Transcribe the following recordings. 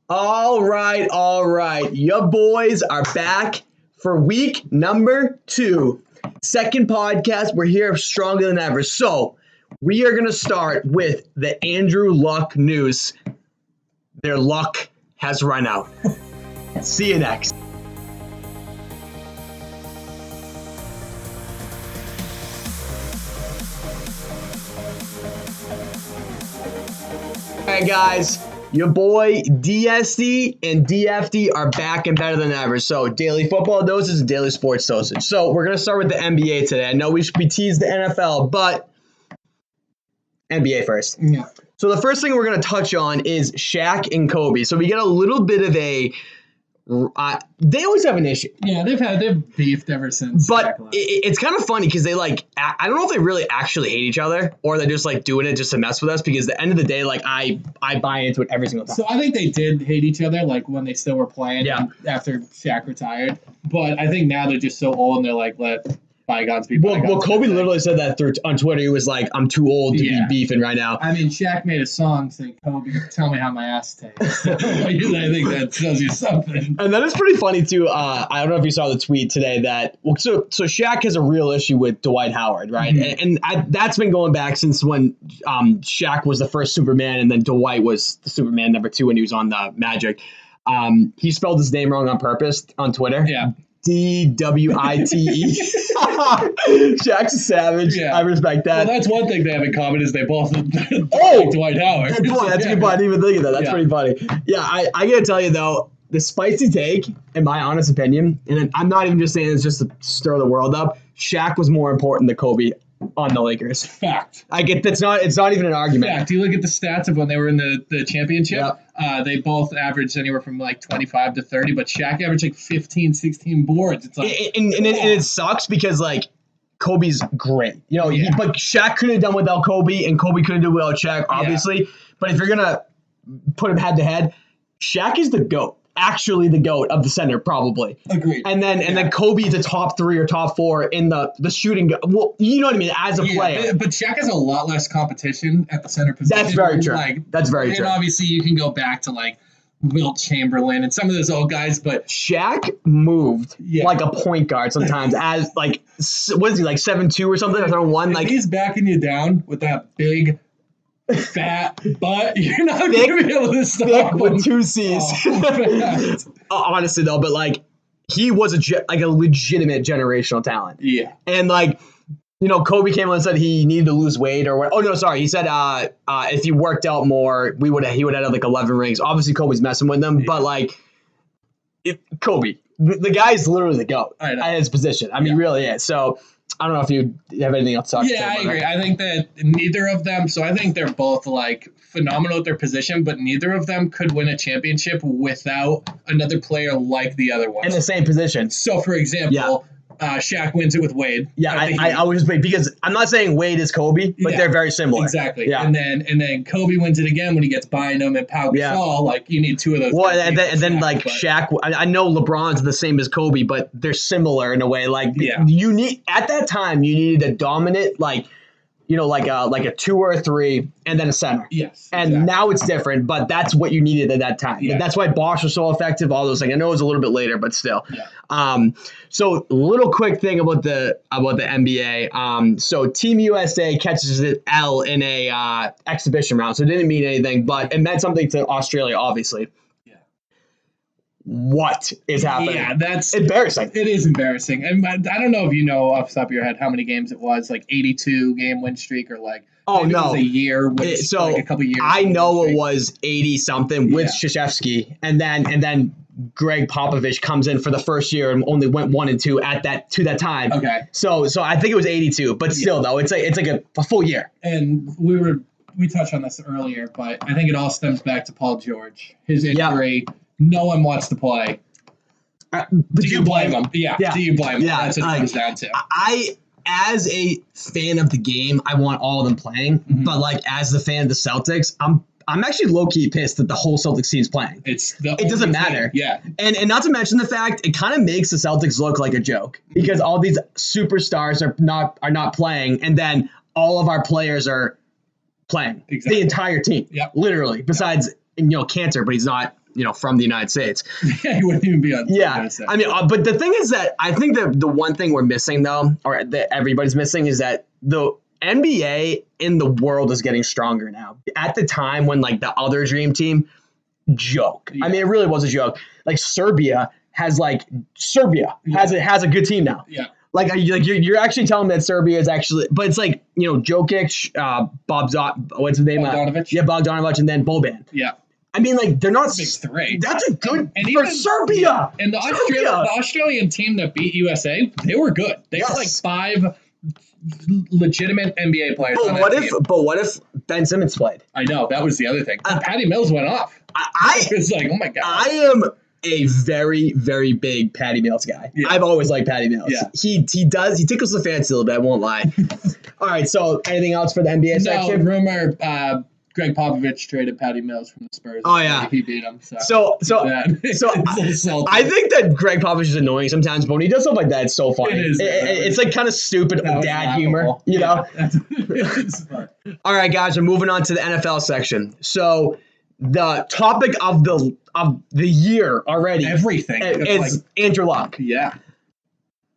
All right. Your boys are back for week number 2. Second podcast. We're here stronger than ever. So we are going to start with the Andrew Luck news. Their luck has run out. See you next. All right, guys. Your boy DSD and DFD are back and better than ever. So, daily football dosage and daily sports dosage. So, we're going to start with the NBA today. I know we teased the NFL, but NBA first. Yeah. So, the first thing we're going to touch on is Shaq and Kobe. So, we get a little bit of a... they always have an issue. Yeah, they've beefed ever since. But it's kind of funny because they I don't know if they really actually hate each other or they're just doing it just to mess with us because at the end of the day, I buy into it every single time. So I think they did hate each other when they still were playing after Shaq retired. But I think now they're just so old and they're let bygones be bygones. Well, Kobe literally said that on Twitter. He was like, I'm too old to be beefing right now. I mean, Shaq made a song saying, Kobe, tell me how my ass tastes. I think that tells you something. And then it's pretty funny, too. I don't know if you saw the tweet today that, so Shaq has a real issue with Dwight Howard, right? Mm-hmm. And that's been going back since when Shaq was the first Superman and then Dwight was the Superman number 2 when he was on the Magic. He spelled his name wrong on purpose on Twitter. Yeah. DWITE. Shaq's a savage. Yeah. I respect that. Well, that's one thing they have in common is they both like Dwight Howard. Good point. That's a good point. I didn't even think of that. That's pretty funny. Yeah, I gotta tell you though, the spicy take, in my honest opinion, and I'm not even just saying it's just to stir the world up, Shaq was more important than Kobe on the Lakers. Fact. I get it's not even an argument. Fact. You look at the stats of when they were in the championship. Yep. They both averaged anywhere from 25 to 30, but Shaq averaged 15, 16 boards. It's and it sucks because Kobe's great, but Shaq couldn't have done without Kobe, and Kobe couldn't do without Shaq, obviously. Yeah. But if you're gonna put him head to head, Shaq is the GOAT. Actually the GOAT of the center, probably. Agreed. And then Kobe's a top 3 or top 4 in the shooting. Well, you know what I mean, as a player. But Shaq has a lot less competition at the center position. That's very true. That's very true. And obviously you can go back to Wilt Chamberlain and some of those old guys, but Shaq moved like a point guard sometimes as what is he 7'2" or something? Or 1 If he's backing you down with that big fat butt, you're not going to be able to stop him. With 2 C's. Honestly, though, but he was a legitimate generational talent. Yeah. And Kobe came on and said he needed to lose weight or what? Oh no, sorry. He said if he worked out more, he would have had 11 rings. Obviously, Kobe's messing with them, but Kobe, the guy is literally the GOAT at his position. I mean, he really is. So. I don't know if you have anything else to talk about. Yeah, I agree. I think that neither of them, so I think they're both phenomenal at their position, but neither of them could win a championship without another player like the other one. In the same position. So, for example, Shaq wins it with Wade. Yeah, I was just wait because I'm not saying Wade is Kobe, but they're very similar. Exactly. Yeah. And then Kobe wins it again when he gets Bynum and Pau Gasol. You need 2 of those. Well, and then Shaq. I know LeBron's the same as Kobe, but they're similar in a way. You need at that time you needed a dominant a 2 or a 3, and then a center. Yes. And now it's different, but that's what you needed at that time. Yeah. That's why Bosch was so effective, all those things. I know it was a little bit later, but still. Yeah. So little quick thing about the NBA. So Team USA catches an L in a exhibition round, so it didn't mean anything, but it meant something to Australia, obviously. What is happening? Yeah, that's embarrassing. It is embarrassing. And I don't know if you know off the top of your head how many games it was, 82 game win streak or oh no, it was a year. A couple years. I know it was 80 something with Krzyzewski, and then Greg Popovich comes in for the first year and only went 1 and 2 at that time. Okay. So I think it was 82, but still though, it's a full year. And we touched on this earlier, but I think it all stems back to Paul George, his injury. Yeah. No one wants to play. Do you blame him? Yeah. Do you blame him? Yeah. That's what it comes down to. As a fan of the game, I want all of them playing. Mm-hmm. But as the fan of the Celtics, I'm actually low key pissed that the whole Celtics team's playing. It doesn't matter. Yeah. And not to mention the fact it kind of makes the Celtics look like a joke because all these superstars are not playing, and then all of our players are playing. Exactly. The entire team. Yep. Literally. Besides Cantor, but he's not from the United States. Yeah, he wouldn't even be on. Yeah, I mean, but the thing is that I think that the one thing we're missing though, or that everybody's missing, is that the NBA in the world is getting stronger now. At the time when like the other dream team, joke. Yeah. I mean, it really was a joke. Like Serbia has a good team now. Yeah. Like you're actually telling me that Serbia is actually, but it's like, Jokic, what's his name? Bogdanovic. Yeah, Bogdanovic, and then Boban. Yeah. I mean, like, they're not big three. That's a good and for even, Serbia. And the Australian team that beat USA, they were good. They had like 5 legitimate NBA players. But what if Ben Simmons played? I know, that was the other thing. Patty Mills went off. I was like, oh my god. I am a very, very big Patty Mills guy. Yeah. I've always liked Patty Mills. Yeah. He tickles the fancy a little bit, I won't lie. All right, so anything else for the NBA section? Rumor, Greg Popovich traded Patty Mills from the Spurs. Oh yeah, he beat him. So I think that Greg Popovich is annoying sometimes, but when he does stuff like that, it's so funny. It is. It's like kind of stupid dad humor, you know. All right, guys, we're moving on to the NFL section. So the topic of the year already, everything is Andrew Luck. Yeah.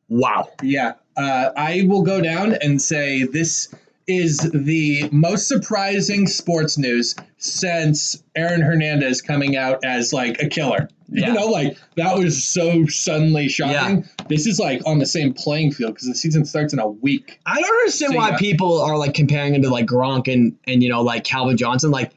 Wow. Yeah. I will go down and say this is the most surprising sports news since Aaron Hernandez coming out as like a killer. Yeah. That was so suddenly shocking. Yeah. This is like on the same playing field because the season starts in a week. I don't understand why people are like comparing him to like Gronk and like Calvin Johnson. Like,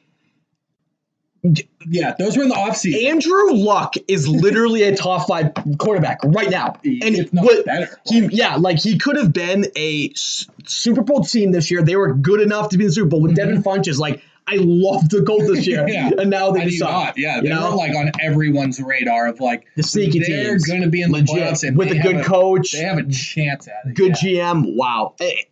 yeah, those were in the offseason. Andrew Luck is literally a top 5 quarterback right now. And if not better. He could have been a Super Bowl team this year. They were good enough to be in the Super Bowl with Devin Funchess. Like, I love the Colts this year. Yeah. And now they suck. Yeah, they were like on everyone's radar of like the sneaky teams. They're going to be in the playoffs and with a good coach. They have a chance at it. Good GM. Wow. It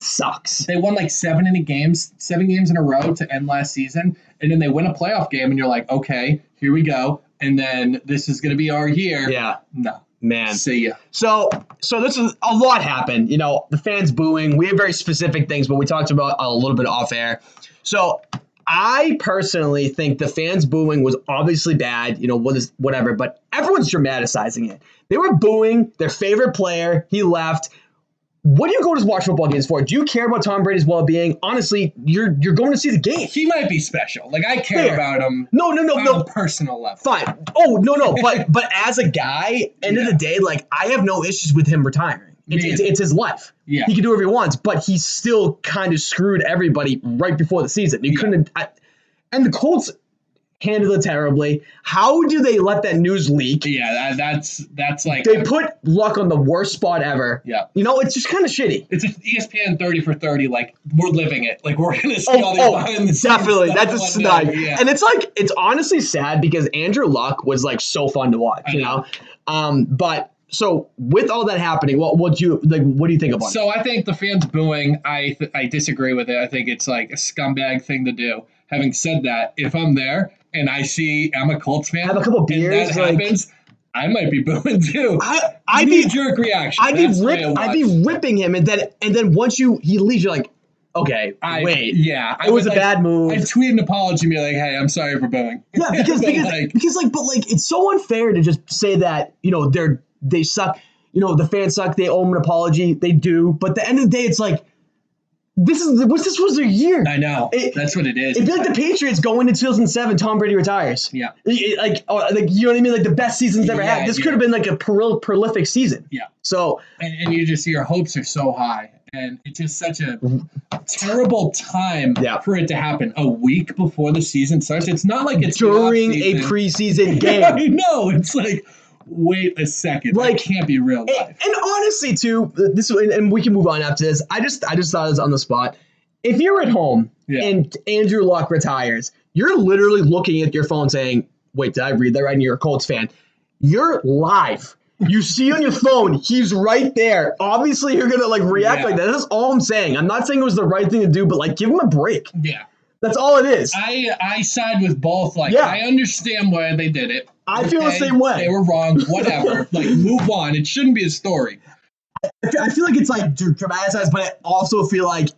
sucks. They won like 7 games in a row to end last season. And then they win a playoff game, and you're like, okay, here we go. And then this is going to be our year. Yeah. No. Man. See ya. So this is a lot happened. The fans booing. We have very specific things, but we talked about a little bit off air. So I personally think the fans booing was obviously bad, whatever, but everyone's dramatizing it. They were booing their favorite player. He left. What do you go to watch football games for? Do you care about Tom Brady's well-being? Honestly, you're going to see the game. He might be special. Like, I care about him. No. On a personal level. Fine. Oh, no. But as a guy, end of the day, like, I have no issues with him retiring. It's his life. Yeah. He can do whatever he wants, but he still kind of screwed everybody right before the season. You couldn't. And the Colts handled it terribly. How do they let that news leak? Yeah, that's like they put Luck on the worst spot ever. Yeah, it's just kind of shitty. It's ESPN 30 for 30. Like, we're living it. Like, we're gonna see all these behind the scenes. Definitely, that's a snide. Yeah. And it's honestly sad because Andrew Luck was like so fun to watch. But. So with all that happening, what do you think about it? So I think the fans booing, I disagree with it. I think it's like a scumbag thing to do. Having said that, if I'm there and I'm a Colts fan, have a couple beers, and that happens, I might be booing too. I'd be jerk reaction. I'd be ripping him, and then once he leaves, you're like, okay, wait, yeah, it was a bad move. I'd tweet an apology and be like, hey, I'm sorry for booing. Yeah, because it's so unfair to just say that they suck. The fans suck. They owe them an apology. They do. But at the end of the day, it's like, this was their year. I know. That's what it is. It'd be like the Patriots going into 2007, Tom Brady retires. Yeah. You know what I mean? Like the best season's ever had. This could have been like a prolific season. Yeah. So. And you just, your hopes are so high. And it's just such a terrible time for it to happen a week before the season starts. It's not like it's during a preseason game. I know. It's like, wait a second. Like, that can't be real life. And honestly, too, and we can move on after this. I just thought it was on the spot. If you're at home and Andrew Luck retires, you're literally looking at your phone saying, wait, did I read that right? And you're a Colts fan. You're live. You see on your phone, he's right there. Obviously, you're going to react like that. That's all I'm saying. I'm not saying it was the right thing to do, but give him a break. Yeah. That's all it is. I side with both. I understand why they did it. I feel the same way. They were wrong. Whatever. Move on. It shouldn't be a story. I feel like it's dramatized, but I also feel like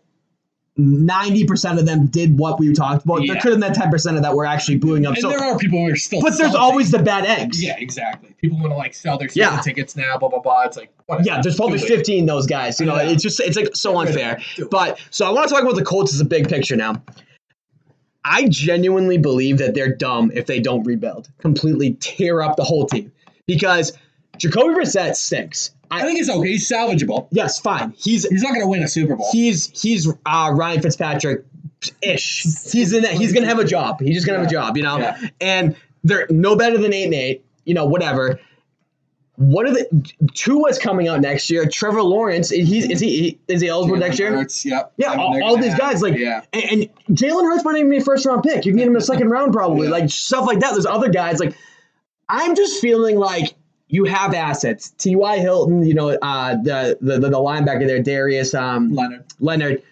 90% of them did what we talked about. There could have been that 10% of that were actually booing up. And there are people who are still But there's always the bad eggs. Yeah, exactly. People want to like sell their season tickets now, blah, blah, blah. It's like, whatever. Yeah, there's probably 15 of those guys. You know, it's like so unfair. But so I want to talk about the Colts as a big picture now. I genuinely believe that they're dumb if they don't rebuild. Completely tear up the whole team. Because Jacoby Brissett stinks. I think he's okay. He's salvageable. Yes, fine. He's not going to win a Super Bowl. He's Ryan Fitzpatrick-ish. He's in that. He's going to have a job. He's just going to have a job, you know? Yeah. And they're no better than 8-8, you know, whatever. What are the Tua's coming out next year? Trevor Lawrence, is he eligible next year? Hurts, yep. Yeah, all these guys and Jalen Hurts might even be a first round pick. You can get him in the second round probably, like stuff like that. There's other guys like I'm just feeling like you have assets. T.Y. Hilton, you know, the linebacker there, Darius Leonard.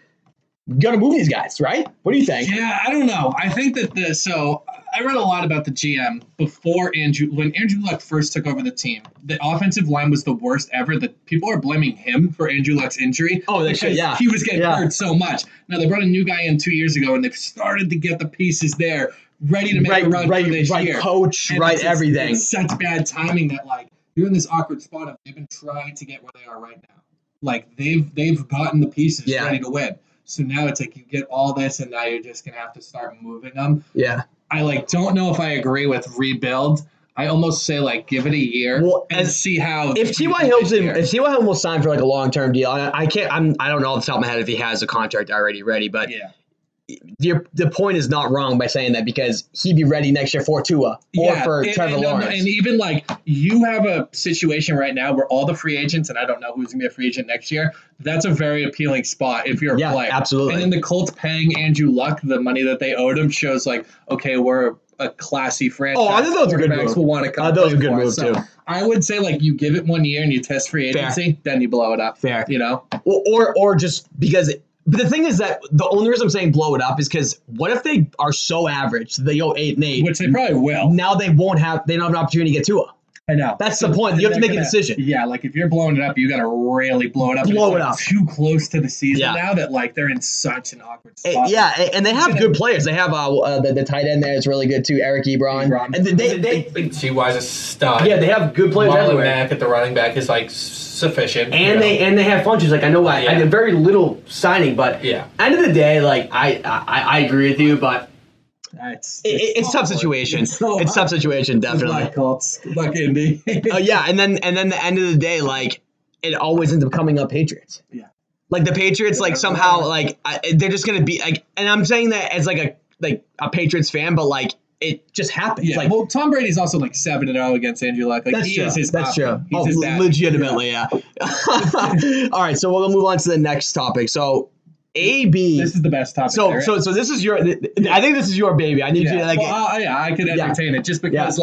Gonna move these guys, right? What do you think? Yeah, I don't know. I think that so I read a lot about the GM before when Andrew Luck first took over the team. The offensive line was the worst ever. That people are blaming him for Andrew Luck's injury. Oh, they should, yeah. He was getting hurt so much. Now they brought a new guy in 2 years ago, and they've started to get the pieces there, ready to make a run for this year. Right coach, and everything. It's such bad timing that like you're in this awkward spot of they've been trying to get where they are right now. Like they've gotten the pieces ready to win. So now it's like you get all this, and now you're just gonna have to start moving them. Yeah. I don't know if I agree with rebuild. I almost say give it a year and see how. If T.Y. Hilton will sign for a long-term deal, I don't know off the top of my head if he has a contract already ready, but the point is not wrong by saying that because he'd be ready next year for Tua or for Trevor Lawrence. And even you have a situation right now where all the free agents, and I don't know who's going to be a free agent next year, that's a very appealing spot if you're a player. Absolutely. And then the Colts paying Andrew Luck the money that they owed him shows okay, we're a classy franchise. Oh, I think that was a good move. Will want to come that was a good move too. I would say you give it 1 year and you test free agency, then you blow it up. Fair. You know? Or just because but the thing is that the only reason I'm saying blow it up is because what if they are so average they go 8-8, which they probably will. Now they don't have an opportunity to get Tua. I know. That's the point. You have to make a decision. Yeah, if you're blowing it up, you got to really blow it up. Blow it up. Too close to the season now that they're in such an awkward spot. And they have good players. They have the tight end there is really good too, Eric Ebron. And they T.Y.'s a stud. Yeah, they have good players everywhere. Mack at the running back is sufficient. And they have punches. I know I did very little signing, but end of the day, I agree with you, but it's tough situation. It's tough situation, definitely. Good luck, Colts. Good luck, Indy. And then the end of the day, it always ends up coming up Patriots. Yeah. The Patriots, somehow, they're just gonna be and I'm saying that as a Patriots fan, but it just happens. Yeah. Tom Brady's also 7-0 against Andrew Luck. That's true. That's true. He's legitimately, yeah. All right, so we'll move on to the next topic. So. AB. This is the best topic. So this is your. I think this is your baby. I need you to I could entertain it just because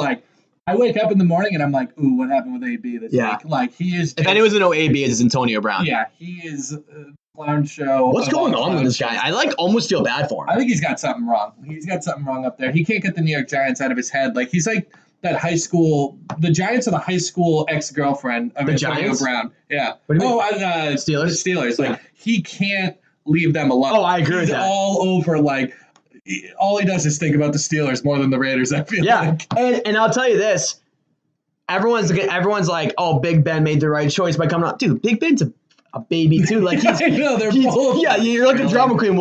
I wake up in the morning and I'm ooh, what happened with AB this week? He is. If anyone doesn't know AB, it's Antonio Brown. Yeah, he is a clown show. What's going on with this guy? I almost feel bad for him. I think he's got something wrong. He's got something wrong up there. He can't get the New York Giants out of his head. He's that high school. The Giants are the high school ex-girlfriend of Antonio Brown. Yeah. What do you mean? Steelers. The Steelers. He can't leave them alone. Oh, I agree with that. All over, all he does is think about the Steelers more than the Raiders, I feel like. And I'll tell you this. Everyone's like, oh, Big Ben made the right choice by coming out. Dude, Big Ben's a baby, too. I know, they're both. Yeah, you're a drama queen.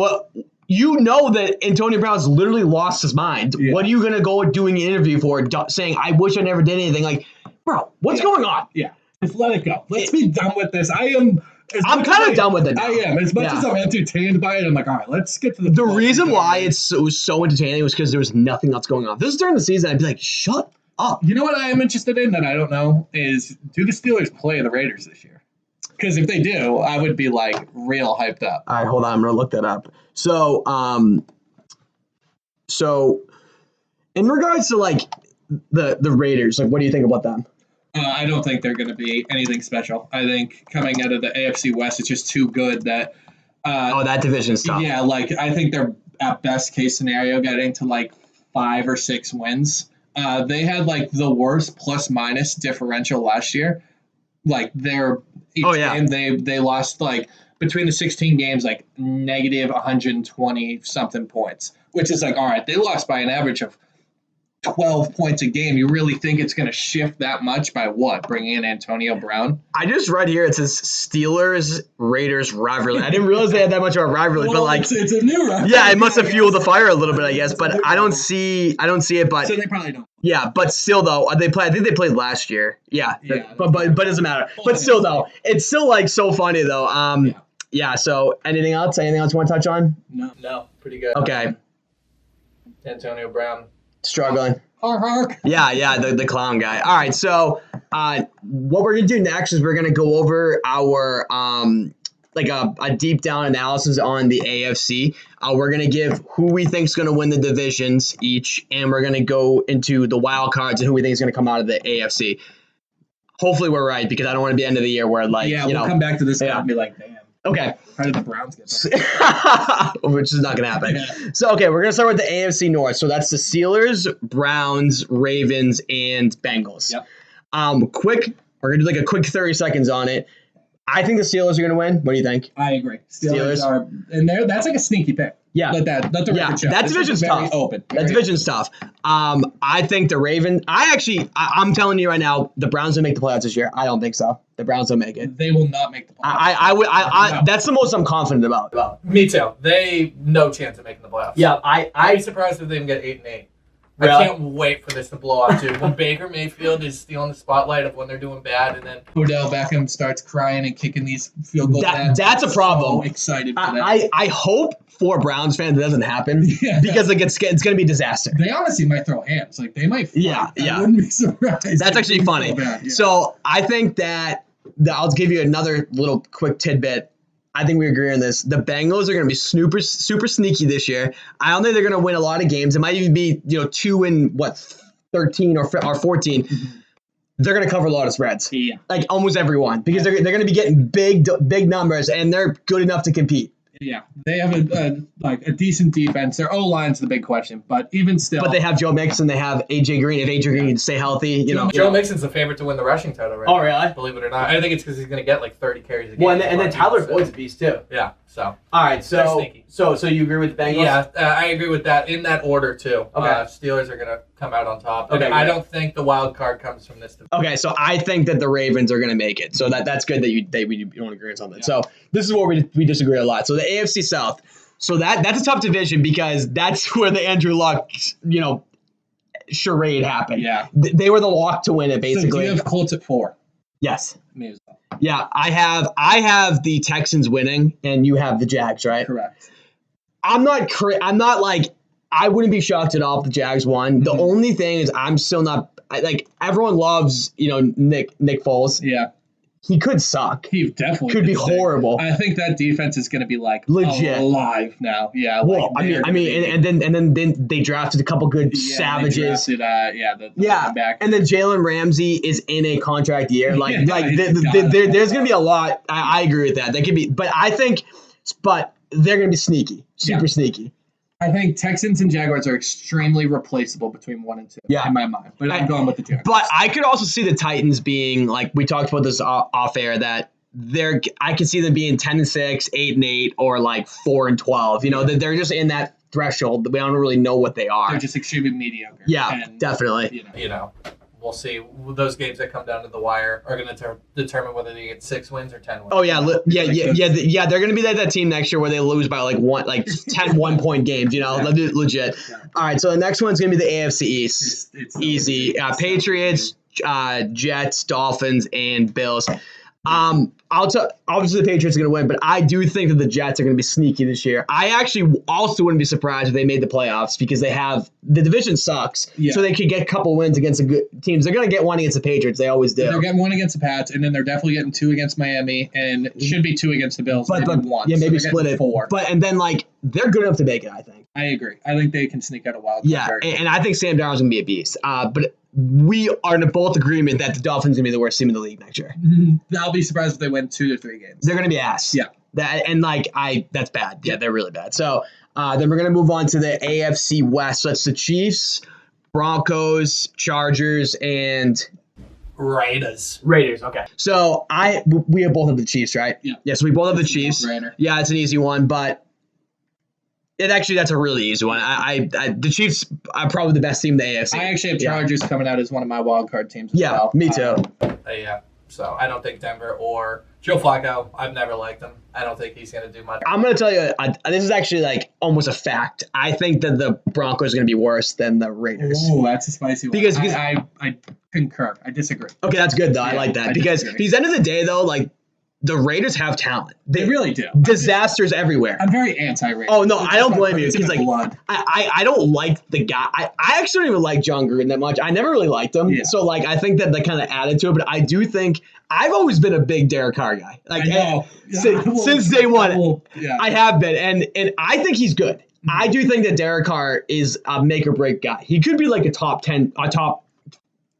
You know that Antonio Brown's literally lost his mind. Yeah. What are you going to go doing an interview for saying, I wish I never did anything? Bro, what's going on? Yeah, just let it go. Let's be done with this. I'm kind of done with it now. I am. As much as I'm entertained by it, I'm all right, let's get to the reason why it was so entertaining was because there was nothing else going on. If this is during the season, I'd be shut up. You know what I am interested in that I don't know is, do the Steelers play the Raiders this year? Because if they do, I would be real hyped up. All right, hold on. I'm going to look that up. So in regards to the Raiders, what do you think about them? I don't think they're going to be anything special. I think coming out of the AFC West, it's just too good that. That division's tough. Yeah, I think they're at best case scenario getting to 5 or 6 wins. They had the worst plus minus differential last year. Game they lost between the 16 games, like negative 120 something points, which is like, all right, they lost by an average of 12 points a game. You really think it's going to shift that much by what? Bringing in Antonio Brown? I just read here it says Steelers-Raiders rivalry. I didn't realize they had that much of a rivalry, well, but like it's a new rivalry. Yeah, it must have fueled the fire a little bit, I guess. But I don't see it. But so they probably don't. Yeah, but still though, I think they played last year. Yeah, but it doesn't matter. But still though, it's still like so funny though. Yeah. So anything else? Anything else you want to touch on? No, pretty good. Okay. Antonio Brown. Struggling. Hark. Yeah, the clown guy. All right, so what we're gonna do next is we're gonna go over our like a deep down analysis on the AFC. We're gonna give who we think is gonna win the divisions each, and we're gonna go into the wild cards and who we think is gonna come out of the AFC. Hopefully we're right, because I don't want to be end of the year where we'll come back to this and be like, damn. Okay. How did the Browns get there? Which is not going to happen. Yeah. So, okay, we're going to start with the AFC North. So that's the Steelers, Browns, Ravens, and Bengals. Yep. We're going to do like a quick 30 seconds on it. I think the Steelers are going to win. What do you think? I agree. Steelers are, and that's like a sneaky pick. Yeah. Let the record show. That division's tough. Open. That division's tough. I think the Ravens. I'm telling you right now, the Browns will make the playoffs this year. I don't think so. The Browns will make it. They will not make the playoffs. No. That's the most I'm confident about. Me too. They no chance of making the playoffs. Yeah, I'd be surprised if they even get 8-8. Really? I can't wait for this to blow out too. When Baker Mayfield is stealing the spotlight of when they're doing bad, and then Odell Beckham starts crying and kicking these field goals. That's a problem. So excited for that. I hope for Browns fans it doesn't happen because like it's going to be a disaster. They honestly might throw hands. Like they might. Fight. Yeah. I wouldn't be surprised. That's actually funny. So I think that I'll give you another little quick tidbit. I think we agree on this. The Bengals are going to be super sneaky this year. I don't think they're going to win a lot of games. It might even be 2 in 13 or 14. Mm-hmm. They're going to cover a lot of spreads. Yeah, like almost everyone, because they're going to be getting big numbers, and they're good enough to compete. Yeah, they have a decent defense. Their O-line's the big question, but even still. But they have Joe Mixon, they have AJ Green. If AJ Green can stay healthy, Joe Mixon's the favorite to win the rushing title, right? Oh, really? Believe it or not, I think it's because he's going to get like 30 carries a game. Well, and then Tyler Boyd's a beast too. Yeah. So. All right. So you agree with the Bengals? Yeah, I agree with that in that order too. Okay. Steelers are going to come out on top. Okay. I don't think the wild card comes from this division. Okay, so I think that the Ravens are going to make it. So that's good that you don't agree on something. Yeah. So this is where we disagree a lot. So the AFC South. So that's a tough division because that's where the Andrew Luck, charade happened. Yeah. They were the lock to win it, basically. So you have Colts at 4. Yes. Me as well. Yeah, I have the Texans winning, and you have the Jags, right? Correct. I'm not like, I wouldn't be shocked at all if the Jags won. Mm-hmm. The only thing is I'm still not, like, everyone loves, Nick Foles. Yeah. He could suck. He definitely could be horrible. I think that defense is going to be like legit alive now. Yeah. Well, I mean, and then they drafted a couple good savages. They drafted, the back. And then Jalen Ramsey is in a contract year. Like there's going to be a lot. I agree with that. They could be, but they're going to be sneaky, super sneaky. I think Texans and Jaguars are extremely replaceable between 1 and 2 in my mind. But I'm going with the Jaguars. But I could also see the Titans being, like we talked about this off air, that I could see them being 10-6, 8-8, or like 4-12. That they're just in that threshold that we don't really know what they are. They're just extremely mediocre. Yeah, definitely. We'll see. Those games that come down to the wire are going to determine whether they get 6 wins or 10 wins. Oh yeah, yeah. They're going to be that team next year where they lose by like 10 1-point games. Legit. Yeah. All right, so the next one's going to be the AFC East. It's easy. Patriots, Jets, Dolphins, and Bills. Obviously the Patriots are going to win, but I do think that the Jets are going to be sneaky this year. I actually also wouldn't be surprised if they made the playoffs because the division sucks, so they could get a couple wins against the good teams. They're going to get one against the Patriots. They always do. They're getting one against the Pats, and then they're definitely getting 2 against Miami, and should be 2 against the Bills. But one. Yeah, maybe split it. 4. And then they're good enough to make it, I think. I agree. I think they can sneak out a wild card. Yeah, and I think Sam Darnold's going to be a beast. But we are in both agreement that the Dolphins are going to be the worst team in the league next year. I'll be surprised if they win 2 or 3 games. They're going to be ass. Yeah. That's bad. Yeah, they're really bad. So then we're going to move on to the AFC West. So that's the Chiefs, Broncos, Chargers, and Raiders. Okay. So we both have the Chiefs, right? Yeah. Yes, we both have the Chiefs. No-brainer. Yeah, it's an easy one, but that's a really easy one. The Chiefs are probably the best team in the AFC. I actually have Chargers coming out as one of my wild card teams as well. Me too. Yeah. So I don't think Denver or Joe Flacco. I've never liked him. I don't think he's going to do much. I'm going to tell you, this is actually like almost a fact. I think that the Broncos are going to be worse than the Raiders. Oh, that's a spicy one. Because I concur. I disagree. Okay, that's good though. I like that because at the end of the day though, like the Raiders have talent. They really do. Disasters everywhere. I'm very anti-Raiders. Oh no, I don't blame you because like I don't like the guy. I actually don't even like John Gruden that much. I never really liked him. Yeah. So like I think that kind of added to it. But I do think I've always been a big Derek Carr guy. Like since day one, I have been, and I think he's good. Mm-hmm. I do think that Derek Carr is a make or break guy. He could be like a top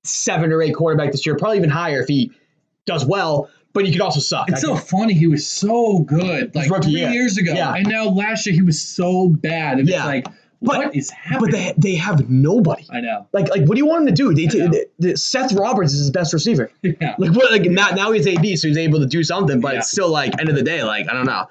7 or 8 quarterback this year, probably even higher if he does well. But he could also suck. It's so funny. He was so good like 3 years ago. Yeah. And now last year he was so bad. And it's like, what is happening? But they have nobody. I know. Like what do you want him to do? Seth Roberts is his best receiver. Yeah. Now he's AB, so he's able to do something. But it's still like end of the day, like I don't know.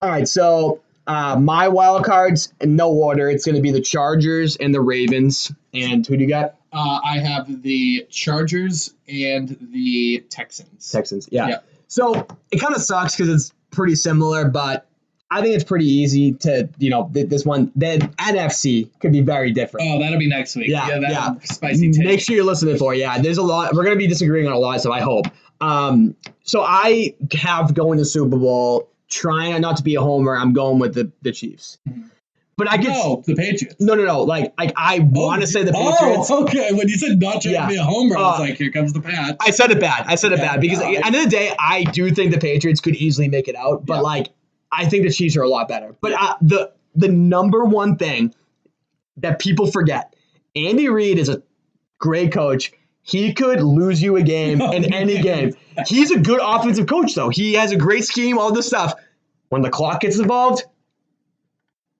All right, so my wild cards in no order. It's going to be the Chargers and the Ravens. And who do you got? I have the Chargers and the Texans. Yeah. So it kind of sucks because it's pretty similar, but I think it's pretty easy to, this one. The NFC could be very different. Oh, that'll be next week. Yeah. Spicy take. Make sure you're listening for it. Yeah, there's a lot. We're going to be disagreeing on a lot of stuff, I hope. So I have going to Super Bowl, trying not to be a homer. I'm going with the Chiefs. Mm-hmm. But the Patriots. No. Like I want to say the Patriots. Oh, okay. When you said not trying to be a homer, I was like, here comes the Pats. I said it bad because at the end of the day, I do think the Patriots could easily make it out. But I think the Chiefs are a lot better. But the number one thing that people forget, Andy Reid is a great coach. He could lose you a game in any game. He's a good offensive coach, though. He has a great scheme, all this stuff. When the clock gets involved,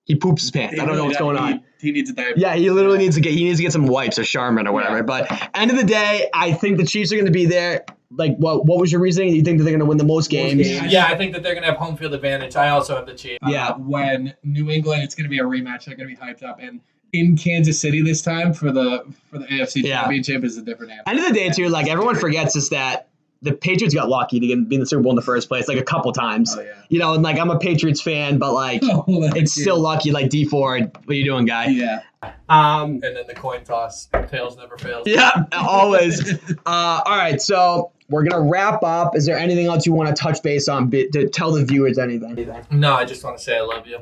he poops his pants. I don't know what's going on. He needs a diaper. Yeah, he literally needs to get some wipes or Charmin or whatever. Yeah. But end of the day, I think the Chiefs are going to be there. Like, what was your reasoning? You think that they're going to win the most games? Yeah, I think that they're going to have home field advantage. I also have the Chiefs. When New England, it's going to be a rematch. They're going to be hyped up. And in Kansas City this time for the AFC Championship is a different answer. End of the day, too, like everyone forgets is that the Patriots got lucky to be in the Super Bowl in the first place, like a couple times. Oh, yeah. And like I'm a Patriots fan, but like it's still lucky. Like D Ford, what are you doing, guy? Yeah. And then the coin toss, tails never fails. Yeah, always. All right, so we're gonna wrap up. Is there anything else you want to touch base on to tell the viewers anything? No, I just want to say I love you.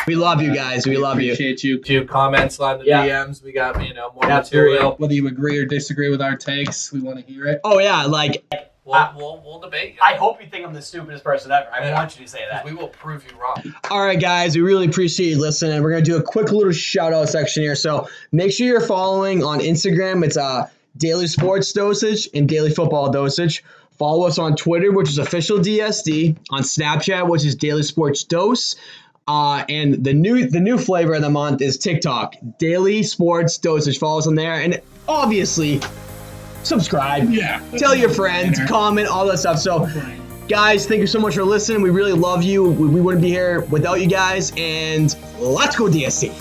We love you guys. We love you. Appreciate you. Do comment, slide the DMs. We got more material. Whether you agree or disagree with our takes, we want to hear it. Oh yeah, like. We'll debate you. I hope you think I'm the stupidest person ever. I want you to say that. We will prove you wrong. All right, guys. We really appreciate you listening. We're going to do a quick little shout-out section here. So make sure you're following on Instagram. It's Daily Sports Dosage and Daily Football Dosage. Follow us on Twitter, which is official DSD. On Snapchat, which is Daily Sports Dose. And the new flavor of the month is TikTok, Daily Sports Dosage. Follow us on there. And obviously, subscribe. Yeah. Tell your friends, comment, all that stuff. So, guys, thank you so much for listening. We really love you. We wouldn't be here without you guys. And let's go DSC.